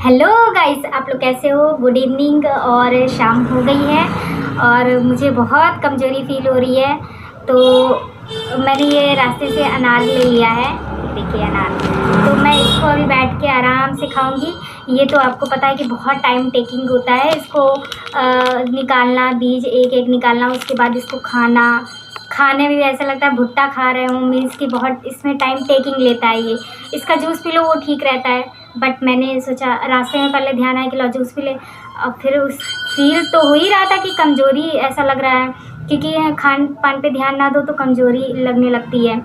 Hello guys, आप लोग कैसे हो। गुड इवनिंग और शाम हो गई है और मुझे बहुत कमज़ोरी फील हो रही है। तो मैंने ये रास्ते से अनार ले लिया है। देखिए अनार, तो मैं इसको अभी बैठ के आराम से खाऊंगी। ये तो आपको पता है कि बहुत टाइम टेकिंग होता है इसको निकालना, बीज एक एक निकालना, उसके बाद इसको खाना। खाने में भी ऐसा लगता है भुट्टा खा रहे हूँ, मीन्स कि बहुत इसमें टाइम टेकिंग लेता है ये। इसका जूस पी लो वो ठीक रहता है, बट मैंने सोचा रास्ते में पहले ध्यान आया कि लो जूस पी ले। अब फिर उस फील तो हो ही रहा था कि कमज़ोरी ऐसा लग रहा है, क्योंकि खान पान पे ध्यान ना दो तो कमज़ोरी लगने लगती है।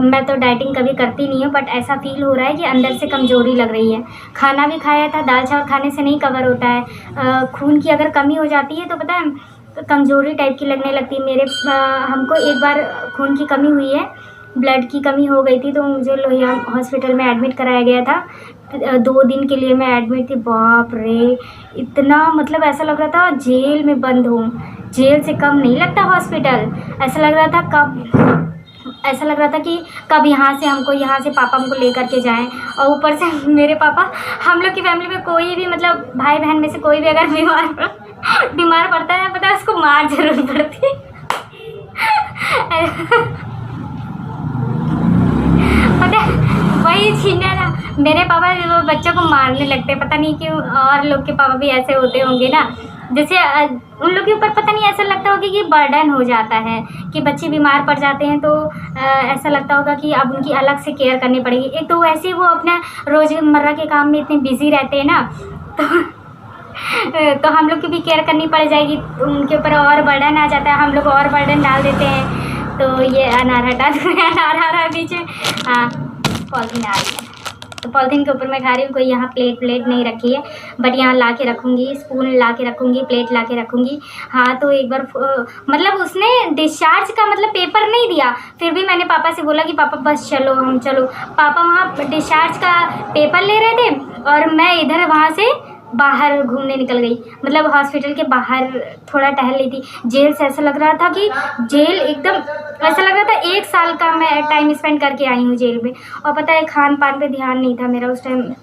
मैं तो डाइटिंग कभी करती नहीं हूँ, बट ऐसा फील हो रहा है कि अंदर से कमज़ोरी लग रही है। खाना भी खाया था, दाल चावल खाने से नहीं कवर होता है। खून की अगर कमी हो जाती है तो पता है कमज़ोरी टाइप की लगने लगती है। हमको एक बार खून की कमी हुई है, ब्लड की कमी हो गई थी, तो मुझे लोहिया हॉस्पिटल में एडमिट कराया गया था। 2 दिन के लिए मैं एडमिट थी। बाप रे, इतना मतलब ऐसा लग रहा था जेल में बंद हूँ। जेल से कम नहीं लगता हॉस्पिटल। ऐसा लग रहा था कि कब यहाँ से पापा हमको लेकर के जाएं। और ऊपर से मेरे पापा, हम लोग की फैमिली में कोई भी मतलब भाई बहन में से कोई भी अगर बीमार पड़ता है, पता है उसको मार जरूर पड़ती है। पता है वही छीना ना, मेरे पापा वो बच्चों को मारने लगते हैं, पता नहीं क्यों। और लोग के पापा भी ऐसे होते होंगे ना, जैसे उन लोग के ऊपर पता नहीं ऐसा लगता होगा कि बर्डन हो जाता है कि बच्चे बीमार पड़ जाते हैं, तो ऐसा लगता होगा कि अब उनकी अलग से केयर करनी पड़ेगी। एक तो वैसे ही वो अपना रोज़मर्रा के काम में इतने बिजी रहते हैं ना, तो हम लोग की भी केयर करनी पड़ जाएगी, तो उनके ऊपर और बर्डन आ जाता है, हम लोग और बर्डन डाल देते हैं। तो ये अनार हटा दो, अनार आ रहा है पीछे। हाँ, पॉलिथीन आ रही है, तो पॉलिथीन के ऊपर मैं खा रही हूँ। कोई यहाँ प्लेट नहीं रखी है, बट यहाँ ला के रखूँगी, स्पून ला के रखूँगी, प्लेट ला के रखूँगी। हाँ, तो एक बार मतलब उसने डिस्चार्ज का मतलब पेपर नहीं दिया, फिर भी मैंने पापा से बोला कि पापा बस चलो, हम चलो। पापा वहाँ डिस्चार्ज का पेपर ले रहे थे और मैं इधर वहाँ से बाहर घूमने निकल गई, मतलब हॉस्पिटल के बाहर थोड़ा टहल रही थी। जेल से ऐसा लग रहा था कि जेल एकदम ऐसा लग रहा था 1 साल का मैं टाइम स्पेंड करके आई हूँ जेल में। और पता है खान पान पे ध्यान नहीं था मेरा उस टाइम,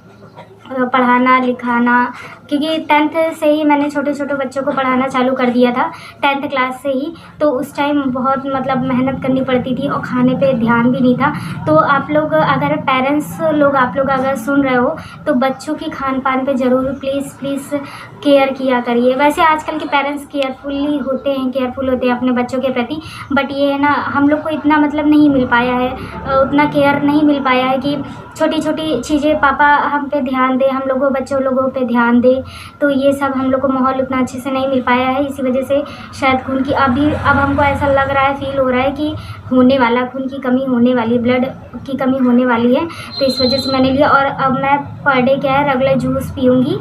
पढ़ाना लिखाना, क्योंकि 10th से ही मैंने छोटे छोटे बच्चों को पढ़ाना चालू कर दिया था, 10th क्लास से ही। तो उस टाइम बहुत मतलब मेहनत करनी पड़ती थी और खाने पे ध्यान भी नहीं था। तो आप लोग अगर पेरेंट्स लोग आप लोग अगर सुन रहे हो तो बच्चों की खान पान पे ज़रूर प्लीज़ केयर किया करिए। वैसे आजकल के पेरेंट्स केयरफुल होते हैं अपने बच्चों के प्रति, बट ये है ना, हम लोग को इतना मतलब नहीं मिल पाया है, उतना केयर नहीं मिल पाया है कि छोटी छोटी चीज़ें पापा हम पे ध्यान दे, हम लोगों बच्चों लोगों पे ध्यान दे। तो ये सब हम लोग को माहौल उतना अच्छे से नहीं मिल पाया है, इसी वजह से शायद खून की अब हमको ऐसा लग रहा है, फील हो रहा है कि खून की कमी होने वाली, ब्लड की कमी होने वाली है। तो इस वजह से मैंने लिया। और अब मैं पर डे क्या है रेगुलर जूस पीऊँगी,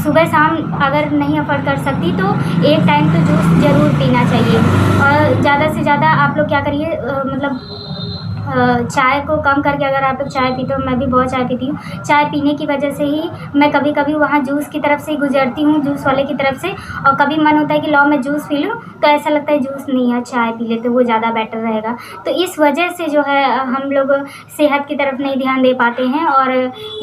सुबह शाम। अगर नहीं अफोर्ड कर सकती तो एक टाइम तो जूस ज़रूर पीना चाहिए। और ज़्यादा से ज़्यादा आप लोग क्या करिए, मतलब चाय को कम करके, अगर आप लोग चाय पीते हो, मैं भी बहुत चाय पीती हूँ, चाय पीने की वजह से ही मैं कभी कभी वहाँ जूस की तरफ से ही गुजरती हूँ, जूस वाले की तरफ से। और कभी मन होता है कि लो मैं जूस पी लूँ, तो ऐसा लगता है जूस नहीं है, चाय पी लेते, वो ज़्यादा बेटर रहेगा। तो इस वजह से जो है हम लोग सेहत की तरफ नहीं ध्यान दे पाते हैं, और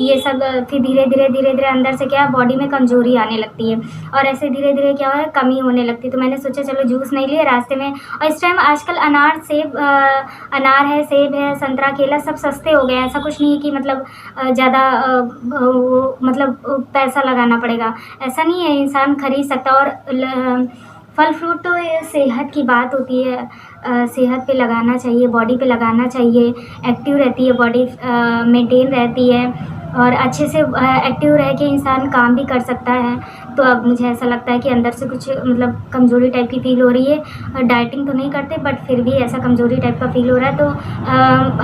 ये सब फिर धीरे धीरे अंदर से क्या बॉडी में कमज़ोरी आने लगती है, और ऐसे धीरे धीरे क्या है कमी होने लगती है। तो मैंने सोचा चलो जूस नहीं लिए रास्ते में। और इस टाइम आजकल अनार है, सेब है, संतरा, केला सब सस्ते हो गए हैं। ऐसा कुछ नहीं है कि मतलब ज़्यादा मतलब पैसा लगाना पड़ेगा, ऐसा नहीं है, इंसान खरीद सकता। और फल फ्रूट तो ये सेहत की बात होती है, सेहत पे लगाना चाहिए, बॉडी पे लगाना चाहिए। एक्टिव रहती है बॉडी, मेंटेन रहती है, और अच्छे से एक्टिव रह के इंसान काम भी कर सकता है। तो अब मुझे ऐसा लगता है कि अंदर से कुछ मतलब कमज़ोरी टाइप की फ़ील हो रही है। डाइटिंग तो नहीं करते, बट फिर भी ऐसा कमज़ोरी टाइप का फ़ील हो रहा है। तो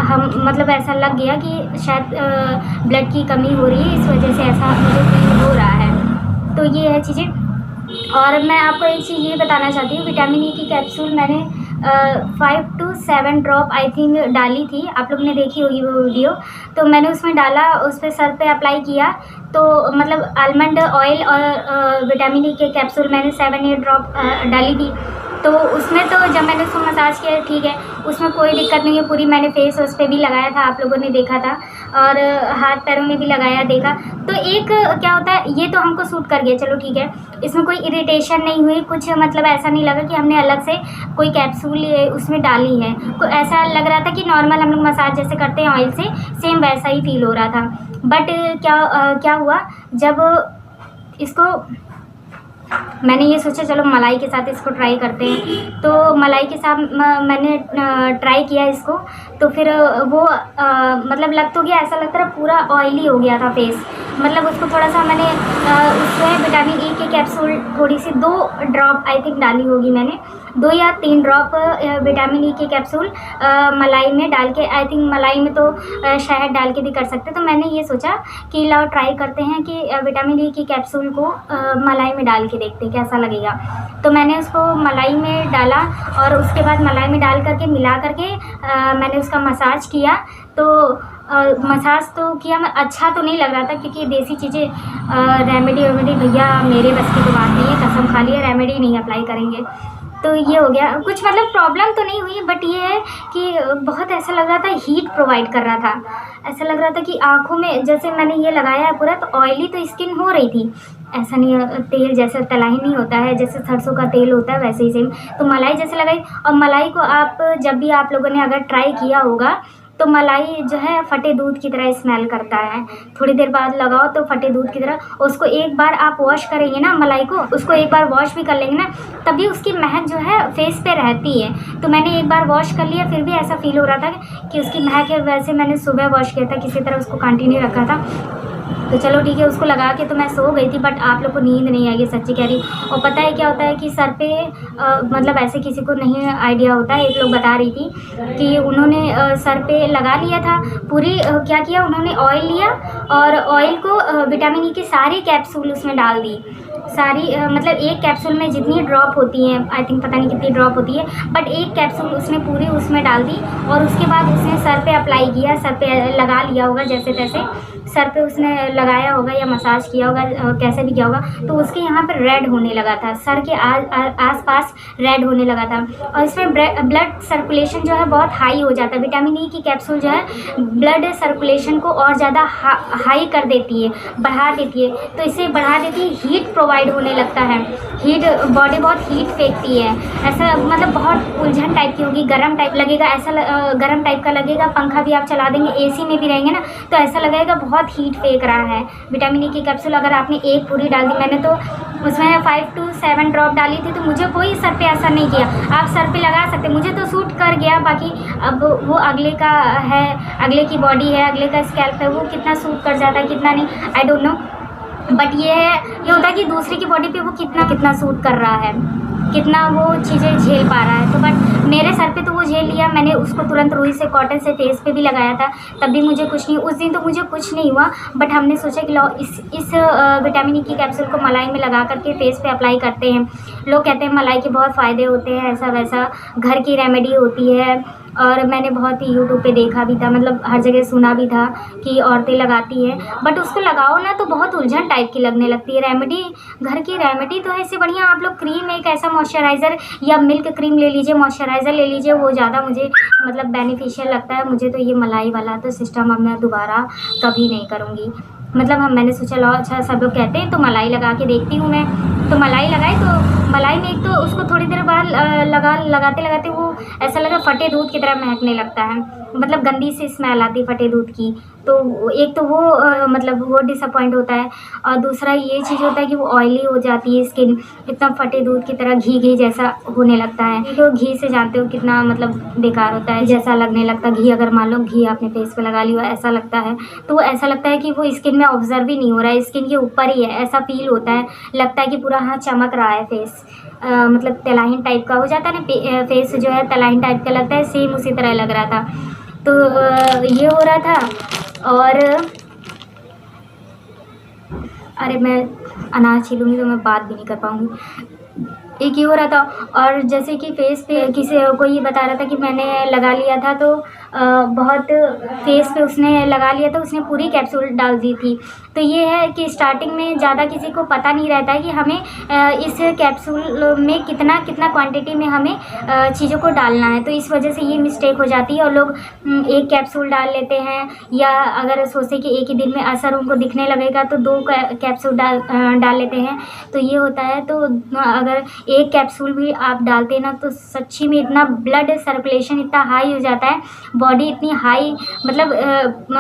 हम मतलब ऐसा लग गया कि शायद ब्लड की कमी हो रही है, इस वजह से ऐसा मुझे फील हो रहा है। तो ये है चीज़ें। और मैं आपको एक चीज़ ये बताना चाहती हूँ, विटामिन ई की कैप्सूल मैंने 5 to 7 ड्रॉप आई थिंक डाली थी, आप लोग ने देखी होगी वो वीडियो। तो मैंने उसमें डाला, उस पर सर पे अप्लाई किया, तो मतलब आलमंड ऑयल और विटामिन ई के कैप्सूल मैंने 7-8 ड्रॉप डाली थी। तो उसमें तो जब मैंने उसको मसाज किया ठीक है, उसमें कोई दिक्कत नहीं है, पूरी मैंने फेस उस पे भी लगाया था, आप लोगों ने देखा था, और हाथ पैरों में भी लगाया देखा। तो एक क्या होता है, ये तो हमको सूट कर गया, चलो ठीक है, इसमें कोई इरिटेशन नहीं हुई, कुछ मतलब ऐसा नहीं लगा कि हमने अलग से कोई कैप्सूल उसमें डाली है, ऐसा लग रहा था कि नॉर्मल हम लोग मसाज जैसे करते हैं ऑयल से, सेम वैसा ही फील हो रहा था। बट क्या हुआ, जब इसको मैंने ये सोचा चलो मलाई के साथ इसको ट्राई करते हैं, तो मलाई के साथ मैंने ट्राई किया इसको, तो फिर वो मतलब लग तो गया, ऐसा लगता रहा पूरा ऑयली हो गया था फेस। मतलब उसको थोड़ा सा मैंने उसमें विटामिन ई की कैप्सूल थोड़ी सी 2 ड्रॉप आई थिंक डाली होगी मैंने, 2 या 3 ड्रॉप विटामिन ई की कैप्सूल मलाई में डाल के, आई थिंक मलाई में तो शहद डाल के भी कर सकते। तो मैंने ये सोचा कि लाओ ट्राई करते हैं कि विटामिन ई की कैप्सूल को मलाई में डाल के देखते हैं कैसा लगेगा। तो मैंने उसको मलाई में डाला और उसके बाद मलाई में डाल करके मिला करके मैंने उसका मसाज किया। तो मसाज तो किया, मैं अच्छा तो नहीं लग रहा था क्योंकि देसी चीज़ें रेमेडी वेमेडी भैया मेरे बस की तो बात नहीं है, कसम खा लिया रेमेडी नहीं अप्लाई करेंगे। तो ये हो गया, कुछ मतलब प्रॉब्लम तो नहीं हुई, बट ये है कि बहुत ऐसा लग रहा था हीट प्रोवाइड कर रहा था, ऐसा लग रहा था कि आँखों में जैसे मैंने ये लगाया है पूरा, तो ऑयली तो स्किन हो रही थी, ऐसा नहीं तेल जैसे तला ही नहीं होता है, जैसे सरसों का तेल होता है वैसे ही सेम। तो मलाई जैसे लगाई, और मलाई को आप जब भी आप लोगों ने अगर ट्राई किया होगा तो मलाई जो है फटे दूध की तरह स्मेल करता है, थोड़ी देर बाद लगाओ तो फटे दूध की तरह। उसको एक बार आप वॉश करेंगे ना, मलाई को उसको एक बार वॉश भी कर लेंगे ना, तभी उसकी महक जो है फेस पे रहती है। तो मैंने एक बार वॉश कर लिया, फिर भी ऐसा फील हो रहा था कि उसकी महक है। वैसे मैंने सुबह वॉश किया था, किसी तरह उसको कंटिन्यू रखा था, तो चलो ठीक है, उसको लगा के तो मैं सो गई थी। बट आप लोग को नींद नहीं आएगी, सच्ची कह रही। और पता है क्या होता है कि सर पे मतलब ऐसे किसी को नहीं आइडिया होता है, एक लोग बता रही थी कि उन्होंने सर पे लगा लिया था पूरी, क्या किया उन्होंने, ऑयल लिया और ऑयल को विटामिन ई की सारी कैप्सूल उसमें डाल दी, सारी मतलब एक कैप्सूल में जितनी ड्रॉप होती हैं, आई थिंक पता नहीं कितनी ड्रॉप होती है, बट एक कैप्सूल उसने पूरी उसमें डाल दी। और उसके बाद उसने सर पे अप्लाई किया, सर पे लगा लिया होगा जैसे तैसे, सर पे उसने लगाया होगा या मसाज किया होगा, कैसे भी किया होगा, तो उसके यहाँ पर रेड होने लगा था, सर के आस पास रेड होने लगा था। और इसमें ब्लड सर्कुलेशन जो है बहुत हाई हो जाता है। विटामिन ई की कैप्सूल जो है ब्लड सर्कुलेशन को और ज़्यादा हाई कर देती है, बढ़ा देती है। तो इसे बढ़ा देती है, हीट प्रोवाइड होने लगता है, हीट, बॉडी बहुत हीट फेंकती है, ऐसा मतलब बहुत उलझन टाइप की होगी, गर्म टाइप लगेगा, ऐसा गर्म टाइप का लगेगा। पंखा भी आप चला देंगे, एसी में भी रहेंगे ना, तो ऐसा लगेगा बहुत हीट फेंक रहा है। विटामिन ई की कैप्सूल अगर आपने एक पूरी डाल दी, मैंने तो उसमें 5 to 7 ड्रॉप डाली थी, तो मुझे कोई सर पे असर नहीं किया। आप सर पे लगा सकते, मुझे तो सूट कर गया, बाकी अब वो अगले का है, अगले की बॉडी है, अगले का स्कैल्प है, वो कितना सूट कर जाता है कितना नहीं, आई डोंट नो। बट ये होता है कि दूसरे की बॉडी पे वो कितना सूट कर रहा है, कितना वो चीज़ें झेल पा रहा है। तो बट मेरे सर पे तो वो झेल लिया, मैंने उसको तुरंत रुई से कॉटन से फेस पे भी लगाया था, तब भी मुझे कुछ नहीं, उस दिन तो मुझे कुछ नहीं हुआ। बट हमने सोचा कि लो इस विटामिन ई की कैप्सूल को मलाई में लगा करके फेस पे अप्लाई करते हैं। लोग कहते हैं मलाई के बहुत फ़ायदे होते हैं, ऐसा वैसा, घर की रेमेडी होती है। और मैंने बहुत ही यूट्यूब पे देखा भी था, मतलब हर जगह सुना भी था कि औरतें लगाती हैं, बट उसको लगाओ ना तो बहुत उलझन टाइप की लगने लगती है। रेमेडी, घर की रेमेडी तो है, इससे बढ़िया आप लोग क्रीम, एक ऐसा मॉइस्चराइज़र या मिल्क क्रीम ले लीजिए, मॉइस्चराइज़र ले लीजिए, वो ज़्यादा मुझे मतलब बेनिफिशियल लगता है। मुझे तो ये मलाई वाला तो सिस्टम अब मैं दोबारा कभी नहीं करूँगी। मतलब मैंने सोचा लो अच्छा सब लोग कहते हैं तो मलाई लगा के देखती हूँ मैं। तो मलाई लगाई, तो मलाई में एक तो उसको थोड़ी देर बाद लगाते लगाते वो ऐसा लगा फटे दूध की तरह महकने लगता है, मतलब गंदी सी स्मेल आती है फटे दूध की। तो एक तो वो मतलब वो डिसअपॉइंट होता है, और दूसरा ये चीज़ होता है कि वो ऑयली हो जाती है स्किन, इतना फटे दूध की तरह घी जैसा होने लगता है। तो घी से जानते हो कितना मतलब बेकार होता है, जैसा लगने लगता है घी, अगर मान लो घी आपने फेस पे लगा लिया ऐसा लगता है, तो ऐसा लगता है कि वो स्किन में ऑब्जर्व ही नहीं हो रहा है, स्किन के ऊपर ही है, ऐसा फील होता है। लगता है कि पूरा हाँ चमक रहा है फेस, मतलब तलाहीन टाइप का हो जाता है ना, फेस जो है तलाहीन टाइप का लगता है, सेम उसी तरह लग रहा था। तो ये हो रहा था। और अरे मैं अनाज छीलूँगी तो मैं बात भी नहीं कर पाऊँगी। एक ये हो रहा था। और जैसे कि फेस पे किसी कोई ये बता रहा था कि मैंने लगा लिया था, तो बहुत फेस पे उसने लगा लिया था, उसने पूरी कैप्सूल डाल दी थी। तो ये है कि स्टार्टिंग में ज़्यादा किसी को पता नहीं रहता है कि हमें इस कैप्सूल में कितना कितना क्वांटिटी में हमें चीज़ों को डालना है। तो इस वजह से ये मिस्टेक हो जाती है और लोग एक कैप्सूल डाल लेते हैं, या अगर सोचे कि एक ही दिन में असर उनको दिखने लगेगा तो 2 कैप्सूल डाल लेते हैं। तो ये होता है। तो अगर एक कैप्सूल भी आप डालते हैं ना, तो सच्ची में इतना ब्लड सर्कुलेशन इतना हाई हो जाता है, बॉडी इतनी हाई मतलब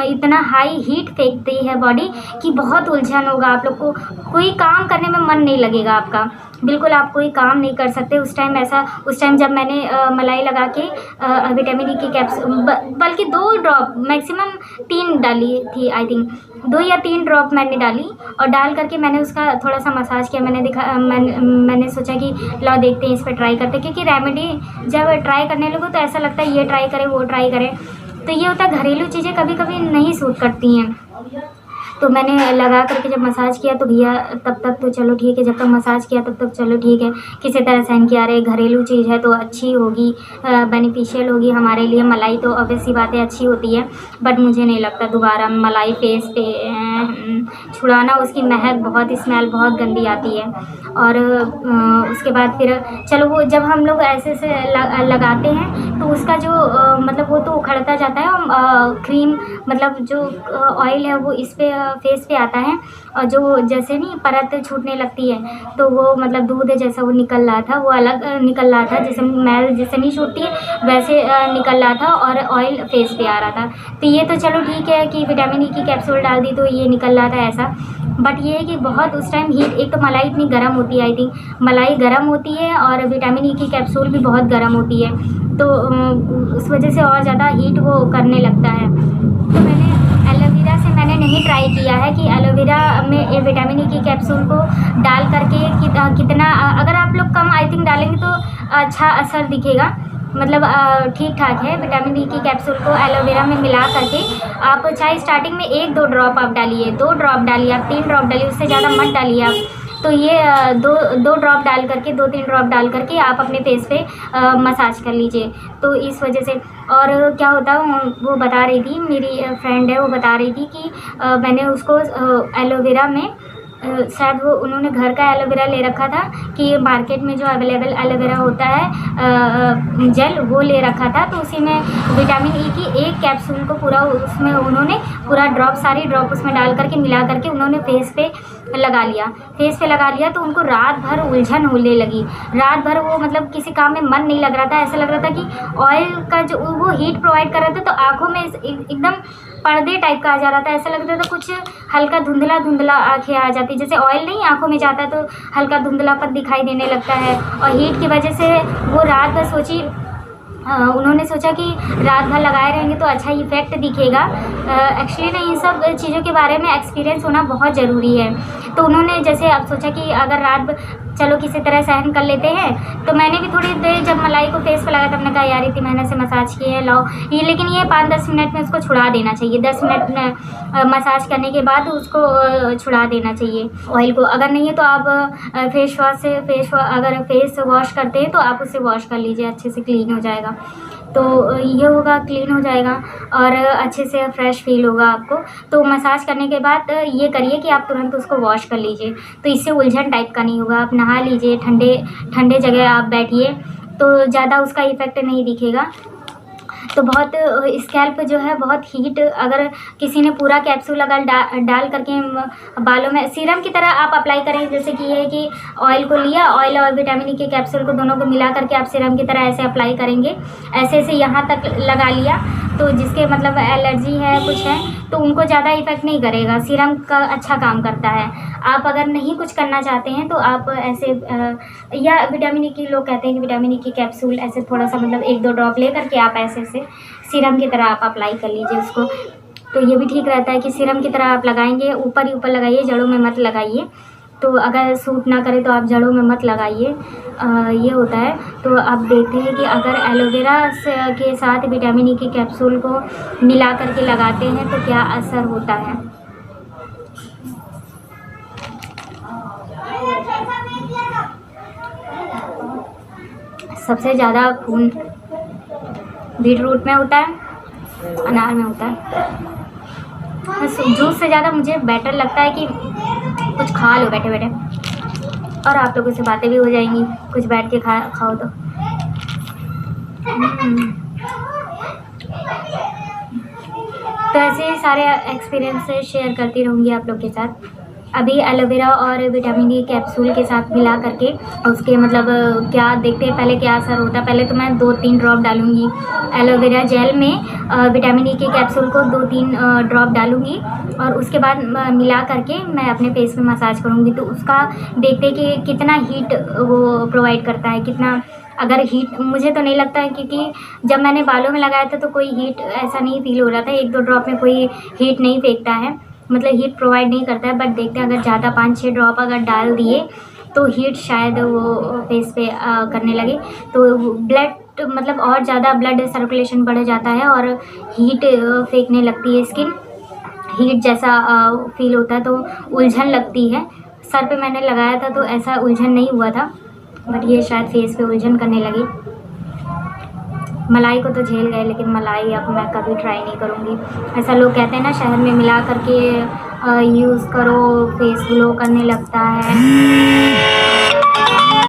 इतना हाई हीट फेंकती है बॉडी कि बहुत उलझन होगा आप लोग को, कोई काम करने में मन नहीं लगेगा आपका, बिल्कुल आप कोई काम नहीं कर सकते उस टाइम जब मैंने मलाई लगा के विटामिन ई की कैप्सूल बल्कि 2 ड्रॉप मैक्सिमम 3 डाली थी, आई थिंक 2 या 3 ड्रॉप मैंने डाली, और डाल करके मैंने उसका थोड़ा सा मसाज किया। मैंने सोचा कि लाओ देखते हैं, इस पर ट्राई करते हैं, क्योंकि रेमेडी जब ट्राई करने लगो तो ऐसा लगता है ये ट्राई करें वो ट्राई करें। तो ये होता है घरेलू चीज़ें कभी कभी नहीं सूट करती हैं। तो मैंने लगा करके जब मसाज किया तो भैया तब तक तो चलो ठीक है, जब तक मसाज किया तब तक चलो ठीक है, किसी तरह सहन किया रहे, घरेलू चीज़ है तो अच्छी होगी, बेनिफिशियल होगी हमारे लिए। मलाई तो ऑब्वियस सी बात है अच्छी होती है, बट मुझे नहीं लगता दोबारा मलाई फेस पे छुड़ाना, उसकी महक बहुत स्मेल बहुत गंदी आती है। और उसके बाद फिर चलो वो जब हम लोग ऐसे से लगाते हैं तो उसका जो मतलब वो तो उखड़ता जाता है, और क्रीम मतलब जो ऑयल है वो इस पे फेस पे आता है, और जो जैसे नहीं परत छूटने लगती है तो वो मतलब दूध जैसा वो निकल रहा था, वो अलग निकल रहा था, जैसे मैल जैसे नहीं छूटती है वैसे निकल रहा था, और ऑयल फेस पे आ रहा था। तो ये तो चलो ठीक है कि विटामिन ई की कैप्सूल डाल दी तो ये निकल रहा था ऐसा, बट ये है कि बहुत उस टाइम हीट, एक तो मलाई इतनी गर्म होती है, आई थिंक मलाई गर्म होती है और विटामिन ई की कैप्सूल भी बहुत गर्म होती है, तो उस वजह से और ज़्यादा हीट वो करने लगता है। तो मैंने एलोवेरा से मैंने नहीं ट्राई किया है कि एलोवेरा में विटामिन ई की कैप्सूल को डाल करके कितना, अगर आप लोग कम आई थिंक डालेंगे तो अच्छा असर दिखेगा, मतलब ठीक ठाक है। विटामिन ई की कैप्सूल को एलोवेरा में मिला करके आप चाहे स्टार्टिंग में 1-2 ड्रॉप आप डालिए, 2 ड्रॉप डालिए, आप 3 ड्रॉप डालिए, उससे ज़्यादा मत डालिए आप। तो ये 2 ड्रॉप डाल करके 2-3 ड्रॉप डाल करके आप अपने फेस पे मसाज कर लीजिए। तो इस वजह से और क्या होता है वो बता रही थी, मेरी फ्रेंड है वो बता रही थी कि मैंने उसको एलोवेरा में शायद वो उन्होंने घर का एलोवेरा ले रखा था कि मार्केट में जो अवेलेबल एलोवेरा होता है जेल वो ले रखा था, तो उसी में विटामिन ई की 1 कैप्सूल को पूरा उसमें उन्होंने पूरा ड्रॉप सारी ड्रॉप उसमें डाल करके मिला करके उन्होंने फेस पे लगा लिया। तो उनको रात भर उलझन होने लगी, रात भर वो मतलब किसी काम में मन नहीं लग रहा था, ऐसा लग रहा था कि ऑयल का जो वो हीट प्रोवाइड कर रहा था तो आँखों में एकदम पर्दे टाइप का आ जा रहा था, ऐसा लग रहा था कुछ हल्का धुंधला आँखें आ जाती, जैसे ऑयल नहीं आँखों में जाता है तो हल्का धुंधलापन दिखाई देने लगता है। और हीट की वजह से वो रात भर सोची, उन्होंने सोचा कि रात भर लगाए रहेंगे तो अच्छा इफ़ेक्ट दिखेगा। एक्चुअली ना इन सब चीज़ों के बारे में एक्सपीरियंस होना बहुत ज़रूरी है। तो उन्होंने जैसे अब सोचा कि अगर रात चलो किसी तरह सहन कर लेते हैं, तो मैंने भी थोड़ी देर जब मलाई को फेस पर लगा तब मैंने कहा यार इतनी मेहनत से मसाज किए हैं लाओ ये, लेकिन ये 5-10 मिनट में उसको छुड़ा देना चाहिए, 10 मिनट में मसाज करने के बाद उसको छुड़ा देना चाहिए ऑयल को। अगर नहीं है तो आप फेस वॉश से अगर फेस वॉश करते हैं तो आप उससे वॉश कर लीजिए, अच्छे से क्लीन हो जाएगा। तो ये होगा, क्लीन हो जाएगा और अच्छे से फ्रेश फील होगा आपको। तो मसाज करने के बाद ये करिए कि आप तुरंत उसको वॉश कर लीजिए, तो इससे उलझन टाइप का नहीं होगा। आप नहा लीजिए, ठंडे जगह आप बैठिए तो ज़्यादा उसका इफ़ेक्ट नहीं दिखेगा। तो बहुत स्कैल्प जो है बहुत हीट, अगर किसी ने पूरा कैप्सूल अगर डाल करके बालों में सीरम की तरह आप अप्लाई करें, जैसे कि ये है कि ऑयल को लिया, ऑयल और विटामिन ई के कैप्सूल को दोनों को मिला करके आप सीरम की तरह ऐसे अप्लाई करेंगे, ऐसे यहाँ तक लगा लिया, तो जिसके मतलब एलर्जी है कुछ है तो उनको ज़्यादा इफेक्ट नहीं करेगा, सीरम का अच्छा काम करता है। आप अगर नहीं कुछ करना चाहते हैं तो आप ऐसे या विटामिन ई की लोग कहते हैं कि विटामिन ई की कैप्सूल ऐसे थोड़ा सा मतलब 1-2 ड्रॉप ले करके आप ऐसे से सीरम की तरह आप अप्लाई कर लीजिए उसको, तो ये भी ठीक रहता है कि सीरम की तरह आप लगाएंगे, ऊपर ही ऊपर लगाइए, जड़ों में मत लगाइए। तो अगर सूट ना करे तो आप जड़ों में मत लगाइए, ये होता है। तो आप देखते हैं कि अगर एलोवेरा के साथ विटामिन ई की कैप्सूल को मिला करके लगाते हैं तो क्या असर होता है। सबसे ज़्यादा खून बीटरूट में होता है, अनार में होता है। जूस से ज़्यादा मुझे बेटर लगता है कि कुछ खा लो बैठे बैठे, और आप लोगों से बातें भी हो जाएंगी, कुछ बैठ के खाओ तो। तो ऐसे सारे एक्सपीरियंस शेयर करती रहूँगी आप लोग के साथ। अभी एलोवेरा और विटामिन ई कैप्सूल के साथ मिला करके उसके मतलब क्या देखते हैं पहले क्या असर होता है। पहले तो मैं 2-3 ड्रॉप डालूँगी एलोवेरा जेल में, विटामिन ई के कैप्सूल को 2-3 ड्रॉप डालूँगी और उसके बाद मिला करके मैं अपने फेस पे मसाज करूँगी। तो उसका देखते कि कितना हीट वो प्रोवाइड करता है, कितना अगर हीट, मुझे तो नहीं लगता है क्योंकि जब मैंने बालों में लगाया था तो कोई हीट ऐसा नहीं फील हो रहा था। 1-2 ड्रॉप में कोई हीट नहीं फेंकता है, मतलब हीट प्रोवाइड नहीं करता है। बट देखते हैं अगर ज़्यादा 5-6 ड्रॉप अगर डाल दिए तो हीट शायद वो फेस पे करने लगे, तो ब्लड मतलब और ज़्यादा ब्लड सर्कुलेशन बढ़ जाता है और हीट फेंकने लगती है स्किन, हीट जैसा फील होता है, तो उलझन लगती है। सर पे मैंने लगाया था तो ऐसा उलझन नहीं हुआ था, बट ये शायद फेस पे उलझन करने लगी। मलाई को तो झेल गए, लेकिन मलाई अब मैं कभी ट्राई नहीं करूँगी। ऐसा लोग कहते हैं ना शहद में मिला करके यूज़ करो, फेस ग्लो करने लगता है।